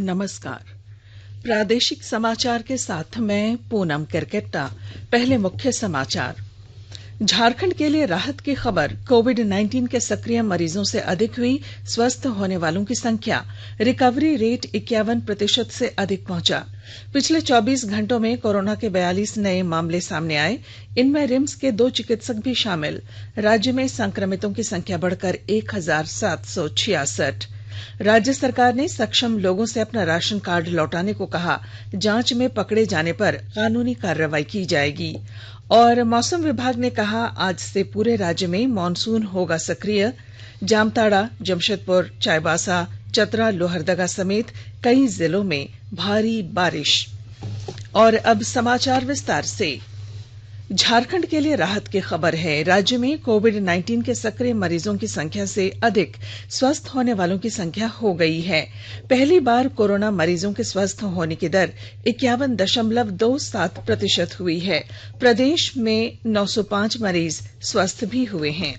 नमस्कार। प्रादेशिक समाचार के साथ मैं पूनम किरकेट्टा। पहले मुख्य समाचार। झारखंड के लिए राहत की खबर। कोविड-19 के सक्रिय मरीजों से अधिक हुई स्वस्थ होने वालों की संख्या। रिकवरी रेट 51% से अधिक पहुंचा। पिछले 24 घंटों में कोरोना के 42 नए मामले सामने आए। इनमें रिम्स के 2 चिकित्सक भी शामिल। राज्य में संक्रमितों की संख्या बढ़कर 1766। राज्य सरकार ने सक्षम लोगों से अपना राशन कार्ड लौटाने को कहा। जांच में पकड़े जाने पर कानूनी कार्रवाई की जाएगी। और मौसम विभाग ने कहा, आज से पूरे राज्य में मॉनसून होगा सक्रिय। जामताड़ा, जमशेदपुर, चाईबासा, चतरा, लोहरदगा समेत कई जिलों में भारी बारिश। और अब समाचार विस्तार से। झारखंड के लिए राहत की खबर है। राज्य में कोविड-19 के सक्रिय मरीजों की संख्या से अधिक स्वस्थ होने वालों की संख्या हो गई है। पहली बार कोरोना मरीजों के स्वस्थ होने की दर 51.27% हुई है। प्रदेश में 905 मरीज स्वस्थ भी हुए हैं।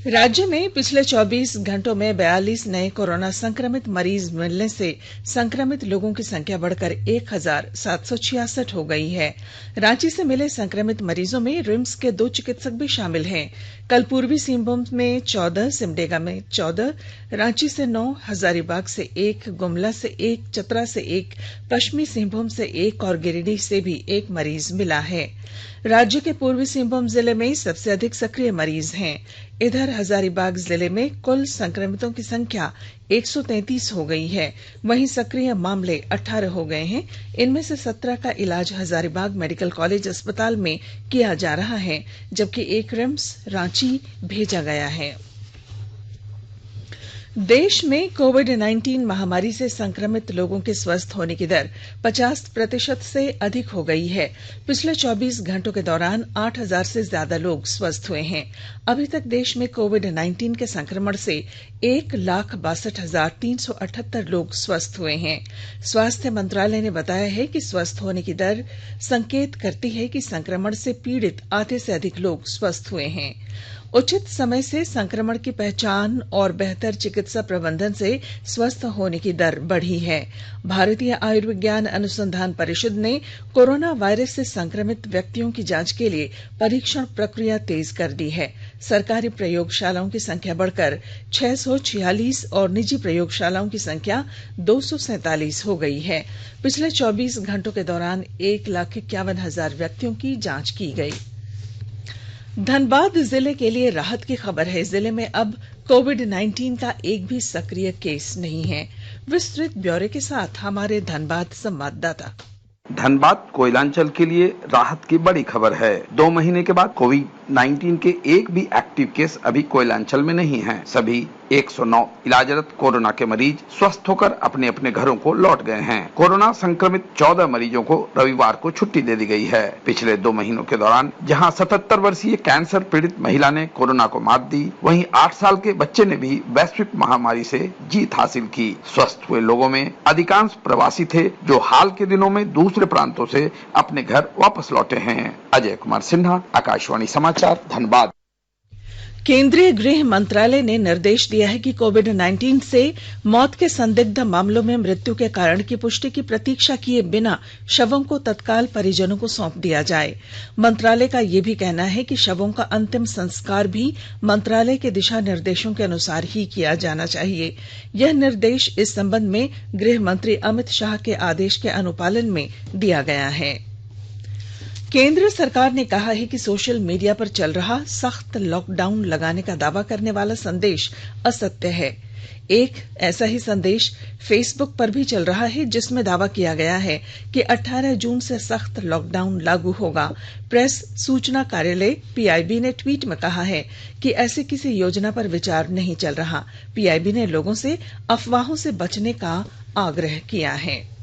राज्य में पिछले 24 घंटों में 42 नए कोरोना संक्रमित मरीज मिलने से संक्रमित लोगों की संख्या बढ़कर 1766 हो गई है। रांची से मिले संक्रमित मरीजों में रिम्स के 2 चिकित्सक भी शामिल हैं। कल पूर्वी सिंहभूम में 14, सिमडेगा में 14, रांची से 9, हजारीबाग से 1, गुमला से 1, चतरा से 1, पश्चिमी सिंहभूम से 1 और गिरिडीह से भी 1 मरीज मिला है। राज्य के पूर्वी सिंहभूम जिले में सबसे अधिक सक्रिय मरीज हैं। इधर हजारीबाग जिले में कुल संक्रमितों की संख्या 133 हो गई है। वहीं सक्रिय मामले 18 हो गए हैं। इनमें से 17 का इलाज हजारीबाग मेडिकल कॉलेज अस्पताल में किया जा रहा है, जबकि 1 रिम्स रांची भेजा गया है। देश में कोविड-19 महामारी से संक्रमित लोगों के स्वस्थ होने की दर 50% से62 हो गई है। पिछले 24 घंटों के दौरान 8000 से ज्यादा लोग स्वस्थ हुए हैं। अभी तक देश में कोविड-19 के संक्रमण से 1,62,378 लोग स्वस्थ हुए हैं। स्वास्थ्य मंत्रालय ने बताया है कि स्वस्थ होने की दर संकेत करती है कि संक्रमण से पीड़ित आधे से अधिक लोग स्वस्थ हुए हैं। उचित समय से संक्रमण की पहचान और बेहतर चिकित्सा प्रबंधन से स्वस्थ होने की दर बढ़ी है। भारतीय आयुर्विज्ञान अनुसंधान परिषद ने कोरोना वायरस से संक्रमित व्यक्तियों की जांच के लिए परीक्षण प्रक्रिया तेज कर दी है। सरकारी प्रयोगशालाओं की संख्या बढ़कर 646 और निजी प्रयोगशालाओं की संख्या 247 हो गई है। पिछले 24 घंटों के दौरान 1,51,000 व्यक्तियों की जांच की गई। धनबाद जिले के लिए राहत की खबर है। जिले में अब कोविड-19 का एक भी सक्रिय केस नहीं है। विस्तृत ब्यौरे के साथ हमारे धनबाद संवाददाता। धनबाद कोयलांचल के लिए राहत की बड़ी खबर है। 2 महीने के बाद कोविड-19 के एक भी एक्टिव केस अभी कोयलांचल में नहीं है। सभी 109 इलाजरत कोरोना के मरीज स्वस्थ होकर अपने अपने घरों को लौट गए हैं। कोरोना संक्रमित 14 मरीजों को रविवार को छुट्टी दे दी गई है। पिछले 2 महीनों के दौरान जहां 77 वर्षीय कैंसर पीड़ित महिला ने कोरोना को मात दी, वहीं 8 साल के बच्चे ने भी वैश्विक महामारी से जीत हासिल की। स्वस्थ हुए लोगों में अधिकांश प्रवासी थे, जो हाल के दिनों में दूसरे प्रांतों से अपने घर वापस लौटे हैं। अजय कुमार सिन्हा, आकाशवाणी समाचार, धनबाद। केंद्रीय गृह मंत्रालय ने निर्देश दिया है कि कोविड-19 से मौत के संदिग्ध मामलों में मृत्यु के कारण की पुष्टि की प्रतीक्षा किए बिना शवों को तत्काल परिजनों को सौंप दिया जाए। मंत्रालय का यह भी कहना है कि शवों का अंतिम संस्कार भी मंत्रालय के दिशा निर्देशों के अनुसार ही किया जाना चाहिए। यह निर्देश इस संबंध में गृह मंत्री अमित शाह के आदेश के अनुपालन में दिया गया है। केंद्र सरकार ने कहा है कि सोशल मीडिया पर चल रहा सख्त लॉकडाउन लगाने का दावा करने वाला संदेश असत्य है। एक ऐसा ही संदेश फेसबुक पर भी चल रहा है, जिसमें दावा किया गया है कि 18 जून से सख्त लॉकडाउन लागू होगा। प्रेस सूचना कार्यालय पीआईबी ने ट्वीट में कहा है कि ऐसी किसी योजना पर विचार नहीं चल रहा। पीआईबी ने लोगों से अफवाहों से बचने का आग्रह किया है।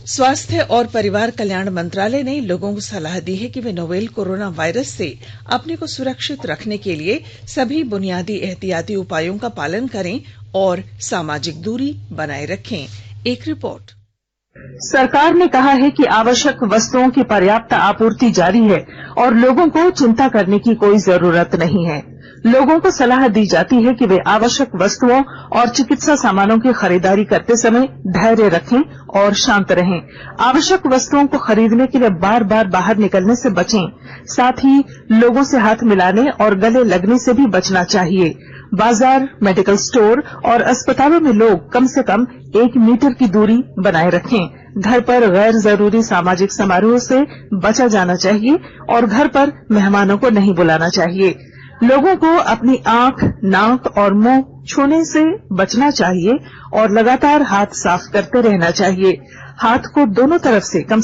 स्वास्थ्य और परिवार कल्याण मंत्रालय ने लोगों को सलाह दी है कि वे नोवेल कोरोना वायरस से अपने को सुरक्षित रखने के लिए सभी बुनियादी एहतियाती उपायों का पालन करें और सामाजिक दूरी बनाए रखें। एक रिपोर्ट। सरकार ने कहा है कि आवश्यक वस्तुओं की पर्याप्त आपूर्ति जारी है और लोगों को चिंता करने की कोई जरूरत नहीं है। लोगों को सलाह दी जाती है कि वे आवश्यक वस्तुओं और चिकित्सा सामानों की खरीदारी करते समय धैर्य रखें और शांत रहें। आवश्यक वस्तुओं को खरीदने के लिए बार बार बाहर निकलने से बचें। साथ ही लोगों से हाथ मिलाने और गले लगने से भी बचना चाहिए। बाजार, मेडिकल स्टोर और अस्पतालों में लोग कम से कम 1 मीटर की दूरी बनाए रखें। घर पर गैर जरूरी सामाजिक समारोह से बचा जाना चाहिए और घर पर मेहमानों को नहीं बुलाना चाहिए। लोगों को अपनी आंख, नाक और मुंह छूने से बचना चाहिए और लगातार हाथ साफ करते रहना चाहिए। हाथ को दोनों तरफ से कम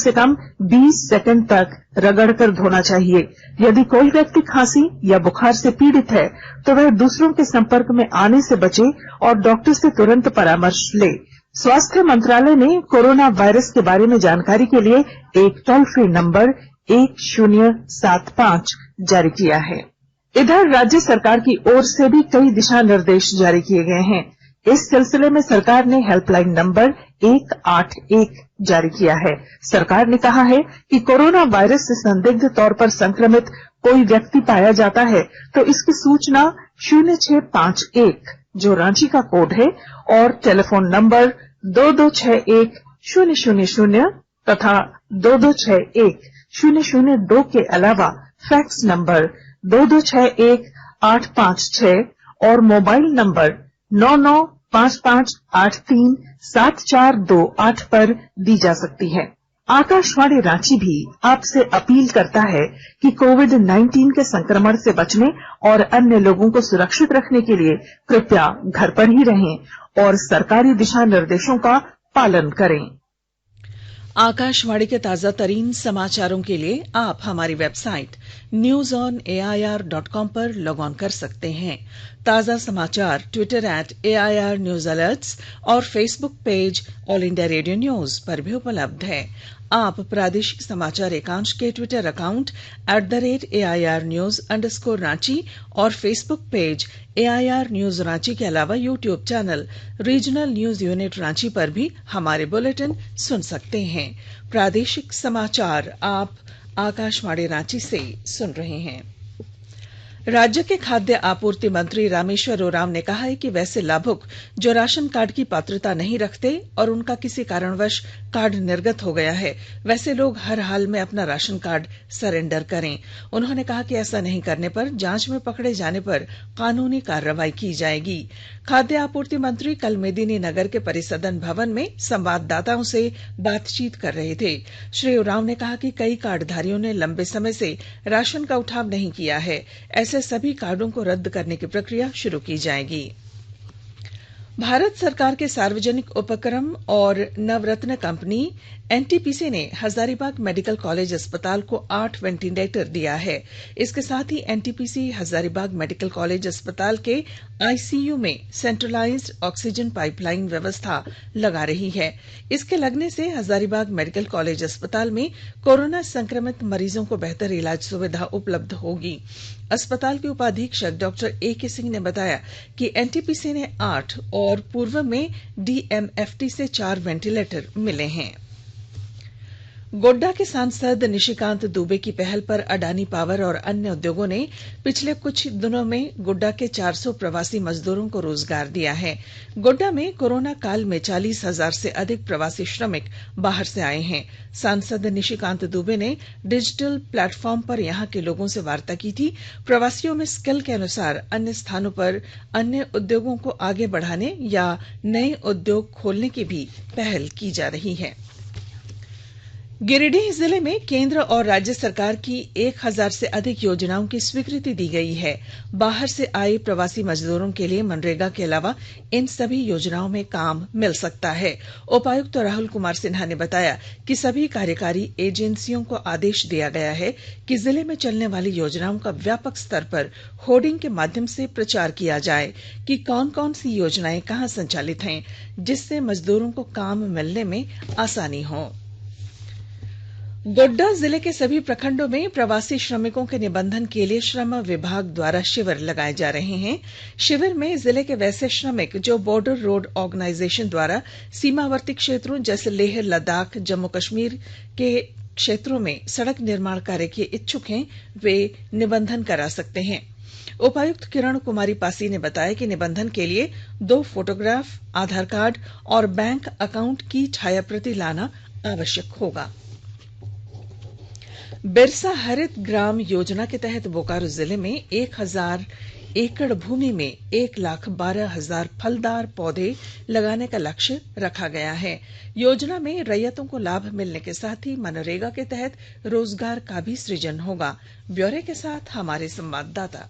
20 सेकंड तक रगड़कर धोना चाहिए। यदि कोई व्यक्ति खांसी या बुखार से पीड़ित है तो वह दूसरों के संपर्क में आने से बचे और डॉक्टर से तुरंत परामर्श ले। स्वास्थ्य मंत्रालय ने कोरोना वायरस के बारे में जानकारी के लिए एक टोल फ्री नंबर 1075 जारी किया है। इधर राज्य सरकार की ओर से भी कई दिशा निर्देश जारी किए गए हैं। इस सिलसिले में सरकार ने हेल्पलाइन नंबर 181 जारी किया है। सरकार ने कहा है कि कोरोना वायरस से संदिग्ध तौर पर संक्रमित कोई व्यक्ति पाया जाता है तो इसकी सूचना 0651 जो रांची का कोड है और टेलीफोन नंबर 2261-000 तथा 2261-002 के अलावा फैक्स नंबर 2261-856 और मोबाइल नंबर 9955837428 पर दी जा सकती है। आकाशवाणी रांची भी आपसे अपील करता है कि कोविड-19 के संक्रमण से बचने और अन्य लोगों को सुरक्षित रखने के लिए कृपया घर पर ही रहें और सरकारी दिशा निर्देशों का पालन करें। आकाशवाणी के ताजा तरीन समाचारों के लिए आप हमारी वेबसाइट newsonair.com पर लॉग ऑन कर सकते हैं। ताजा समाचार ट्विटर @AIR News Alerts और Facebook page all India radio news पर भी उपलब्ध है। आप प्रादेशिक समाचार एकांश के ट्विटर अकाउंट @AIR News_Ranchi और Facebook page AIR News Ranchi के अलावा YouTube channel regional news unit Ranchi पर भी हमारे बुलेटिन सुन सकते हैं। प्रादेशिक समाचार आप आकाशवाणी रांची से सुन रहे हैं। राज्य के खाद्य आपूर्ति मंत्री रामेश्वर उरांव ने कहा है कि वैसे लाभुक जो राशन कार्ड की पात्रता नहीं रखते और उनका किसी कारणवश कार्ड निर्गत हो गया है वैसे लोग हर हाल में अपना राशन कार्ड सरेंडर करें। उन्होंने कहा कि ऐसा नहीं करने पर जांच में पकड़े जाने पर कानूनी कार्रवाई की जाएगी। खाद्य आपूर्ति मंत्री कल मेदिनीनगर के परिसदन भवन में संवाददाताओं से बातचीत कर रहे थे। श्री उरांव ने कहा कि कई कार्डधारियों ने लंबे समय से राशन का उठाव नहीं किया है। ऐसे सभी कार्डों को रद्द करने की प्रक्रिया शुरू की जाएगी। भारत सरकार के सार्वजनिक उपक्रम और नवरत्न कंपनी एनटीपीसी ने हजारीबाग मेडिकल कॉलेज अस्पताल को 8 वेंटिलेटर दिया है। इसके साथ ही एनटीपीसी हजारीबाग मेडिकल कॉलेज अस्पताल के आईसीयू में सेंट्रलाइज्ड ऑक्सीजन पाइपलाइन व्यवस्था लगा रही है। इसके लगने से हजारीबाग मेडिकल कॉलेज अस्पताल में कोरोना संक्रमित मरीजों को बेहतर इलाज सुविधा उपलब्ध होगी। अस्पताल के उपाधीक्षक डॉक्टर AK सिंह ने बताया कि एनटीपीसी ने 8 और पूर्व में डीएमएफटी से 4 वेंटिलेटर मिले हैं। गोड्डा के सांसद निशिकांत दुबे की पहल पर अडानी पावर और अन्य उद्योगों ने पिछले कुछ दिनों में गोड्डा के 400 प्रवासी मजदूरों को रोजगार दिया है। गोड्डा में कोरोना काल में 40,000 से अधिक प्रवासी श्रमिक बाहर से आए हैं। सांसद निशिकांत दुबे ने डिजिटल प्लेटफॉर्म पर यहां के लोगों से वार्ता की थी। प्रवासियों में स्किल के अनुसार अन्य स्थानों पर अन्य उद्योगों को आगे बढ़ाने या नए उद्योग खोलने की भी पहल की जा रही है। गिरिडीह जिले में केंद्र और राज्य सरकार की 1000 से अधिक योजनाओं की स्वीकृति दी गई है। बाहर से आए प्रवासी मजदूरों के लिए मनरेगा के अलावा इन सभी योजनाओं में काम मिल सकता है। उपायुक्त राहुल कुमार सिन्हा ने बताया कि सभी कार्यकारी एजेंसियों को आदेश दिया गया है कि जिले में चलने वाली योजनाओं का व्यापक स्तर पर होर्डिंग के माध्यम से प्रचार किया जाए कि कौन कौन सी योजनाएं कहां संचालित हैं, जिससे मजदूरों को काम मिलने में आसानी हो। गोड्डा जिले के सभी प्रखंडों में प्रवासी श्रमिकों के निबंधन के लिए श्रम विभाग द्वारा शिविर लगाए जा रहे हैं। शिविर में जिले के वैसे श्रमिक जो बॉर्डर रोड ऑर्गेनाइजेशन द्वारा सीमावर्ती क्षेत्रों जैसे लेह, लद्दाख, जम्मू कश्मीर के क्षेत्रों में सड़क निर्माण कार्य के इच्छुक हैं, वे निबंधन करा सकते हैं। उपायुक्त किरण कुमारी पासी ने बताया कि निबंधन के लिए 2 फोटोग्राफ, आधार कार्ड और बैंक अकाउंट की छायाप्रति लाना आवश्यक होगा। बिरसा हरित ग्राम योजना के तहत बोकारो जिले में 1000 एकड़ भूमि में 1,12,000 फलदार पौधे लगाने का लक्ष्य रखा गया है। योजना में रैयतों को लाभ मिलने के साथ ही मनरेगा के तहत रोजगार का भी सृजन होगा। ब्यौरे के साथ हमारे संवाददाता।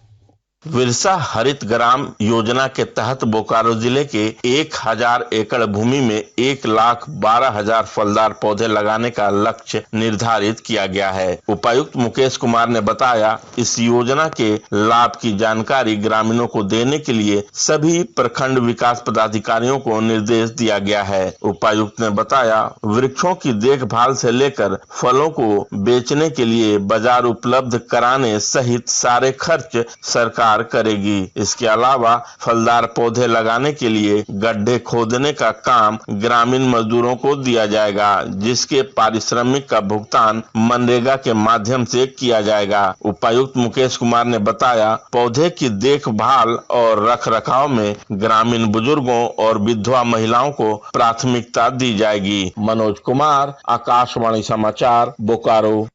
बिरसा हरित ग्राम योजना के तहत बोकारो जिले के 1000 एकड़ भूमि में 1,12,000 फलदार पौधे लगाने का लक्ष्य निर्धारित किया गया है। उपायुक्त मुकेश कुमार ने बताया, इस योजना के लाभ की जानकारी ग्रामीणों को देने के लिए सभी प्रखंड विकास पदाधिकारियों को निर्देश दिया गया है। उपायुक्त ने बताया, वृक्षों की देखभाल से लेकर फलों को बेचने के लिए बाजार उपलब्ध कराने सहित सारे खर्च सरकार करेगी। इसके अलावा फलदार पौधे लगाने के लिए गड्ढे खोदने का काम ग्रामीण मजदूरों को दिया जाएगा, जिसके पारिश्रमिक का भुगतान मनरेगा के माध्यम से किया जाएगा। उपायुक्त मुकेश कुमार ने बताया, पौधे की देखभाल और रखरखाव में ग्रामीण बुजुर्गों और विधवा महिलाओं को प्राथमिकता दी जाएगी। मनोज कुमार, आकाशवाणी समाचार, बोकारो।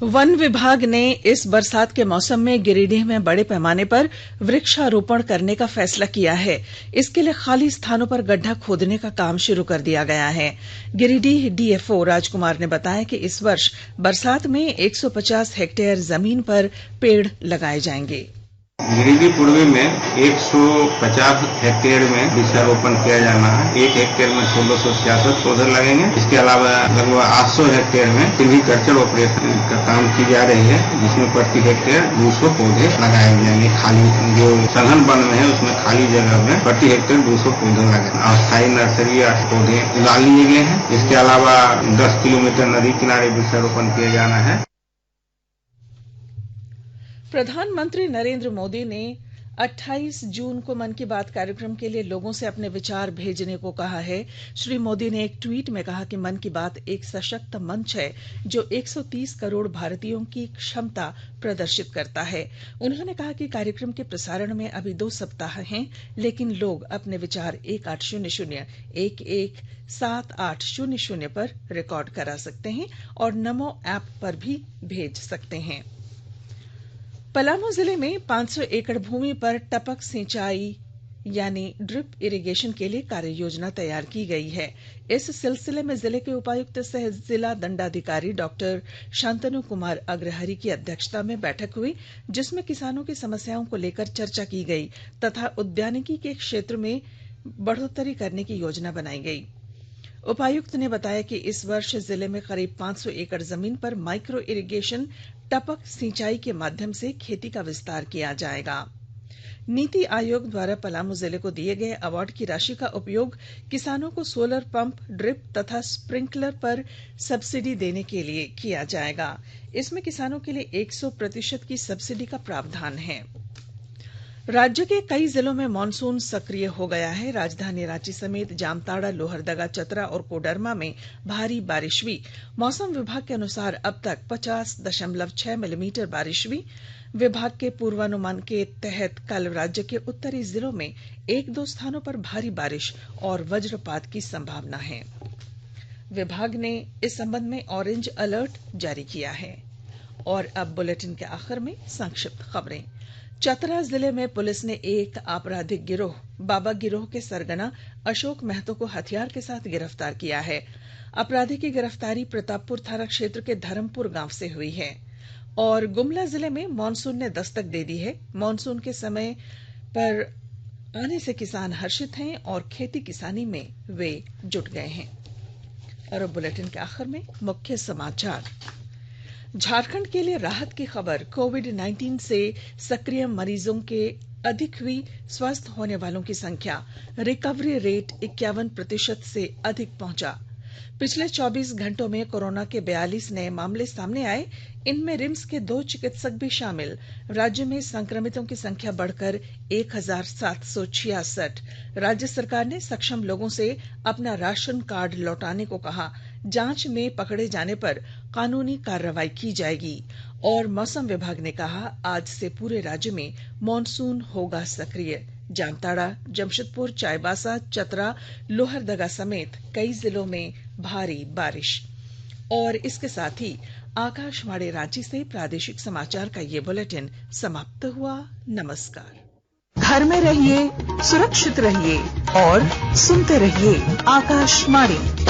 वन विभाग ने इस बरसात के मौसम में गिरिडीह में बड़े पैमाने पर वृक्षारोपण करने का फैसला किया है। इसके लिए खाली स्थानों पर गड्ढा खोदने का काम शुरू कर दिया गया है। गिरिडीह डीएफओ राजकुमार ने बताया कि इस वर्ष बरसात में 150 हेक्टेयर जमीन पर पेड़ लगाए जाएंगे। गिरिडीह पूर्वी में 150 हेक्टेयर में वृक्षारोपण किया जाना है। 1 हेक्टेयर में 1666 पौधे लगेंगे। इसके अलावा लगभग 800 हेक्टेयर में सिल्वीकल्चर ऑपरेशन का काम की जा रही है, जिसमें प्रति हेक्टेयर 200 पौधे लगाए जाएंगे। खाली जो सघन वन में है उसमें खाली जगह में प्रति हेक्टेयर 200 पौधे लगेंगे। अस्थायी नर्सरी पौधे लगा लिए गए हैं। इसके अलावा 10 किलोमीटर नदी किनारे वृक्षारोपण किया जाना है। प्रधानमंत्री नरेंद्र मोदी ने 28 जून को मन की बात कार्यक्रम के लिए लोगों से अपने विचार भेजने को कहा है। श्री मोदी ने एक ट्वीट में कहा कि मन की बात एक सशक्त मंच है जो 130 करोड़ भारतीयों की क्षमता प्रदर्शित करता है। उन्होंने कहा कि कार्यक्रम के प्रसारण में अभी 2 सप्ताह हैं, लेकिन लोग अपने विचार 1800-117800 पर रिकॉर्ड करा सकते हैं और नमो ऐप पर भी भेज सकते हैं। पलामू जिले में 500 एकड़ भूमि पर टपक सिंचाई यानी ड्रिप इरिगेशन के लिए कार्य योजना तैयार की गई है। इस सिलसिले में जिले के उपायुक्त सह जिला दंडाधिकारी डॉक्टर शांतनु कुमार अग्रहरि की अध्यक्षता में बैठक हुई, जिसमें किसानों की समस्याओं को लेकर चर्चा की गई तथा उद्यानिकी के क्षेत्र में बढ़ोतरी करने की योजना बनाई गई। उपायुक्त ने बताया कि इस वर्ष जिले में करीब 500 एकड़ जमीन पर माइक्रो इरिगेशन टपक सिंचाई के माध्यम से खेती का विस्तार किया जाएगा। नीति आयोग द्वारा पलामू जिले को दिए गए अवार्ड की राशि का उपयोग किसानों को सोलर पंप, ड्रिप तथा स्प्रिंकलर पर सब्सिडी देने के लिए किया जाएगा। इसमें किसानों के लिए 100% की सब्सिडी का प्रावधान है। राज्य के कई जिलों में मानसून सक्रिय हो गया है। राजधानी रांची समेत जामताड़ा, लोहरदगा, चतरा और कोडरमा में भारी बारिश हुई। मौसम विभाग के अनुसार अब तक 50.6 मिलीमीटर बारिश हुई। विभाग के पूर्वानुमान के तहत कल राज्य के उत्तरी जिलों में 1-2 स्थानों पर भारी बारिश और वज्रपात की संभावना है। विभाग ने इस संबंध में ऑरेंज अलर्ट जारी किया है। और अब बुलेटिन के आखिर में संक्षिप्त खबरें। चतरा जिले में पुलिस ने एक आपराधिक गिरोह बाबा गिरोह के सरगना अशोक महतो को हथियार के साथ गिरफ्तार किया है। अपराधी की गिरफ्तारी प्रतापपुर थाना क्षेत्र के धर्मपुर गांव से हुई है। और गुमला जिले में मानसून ने दस्तक दे दी है। मानसून के समय पर आने से किसान हर्षित हैं और खेती किसानी में वे जुट गए हैं। और अब बुलेटिन के आखिर में मुख्य समाचार। झारखंड के लिए राहत की खबर। कोविड-19 से सक्रिय मरीजों के अधिक हुई, स्वस्थ होने वालों की संख्या। रिकवरी रेट 51% से अधिक पहुंचा। पिछले 24 घंटों में कोरोना के 42 नए मामले सामने आए। इनमें रिम्स के 2 चिकित्सक भी शामिल। राज्य में संक्रमितों की संख्या बढ़कर 1766। राज्य सरकार ने सक्षम लोगों से अपना राशन कार्ड लौटाने को कहा। जांच में पकड़े जाने पर कानूनी कार्रवाई की जाएगी। और मौसम विभाग ने कहा आज से पूरे राज्य में मॉनसून होगा सक्रिय। जामताड़ा, जमशेदपुर, चाईबासा, चतरा, लोहरदगा समेत कई जिलों में भारी बारिश। और इसके साथ ही आकाशवाणी रांची से प्रादेशिक समाचार का ये बुलेटिन समाप्त हुआ। नमस्कार। घर में रहिए, सुरक्षित रहिए और सुनते रहिए आकाशवाणी।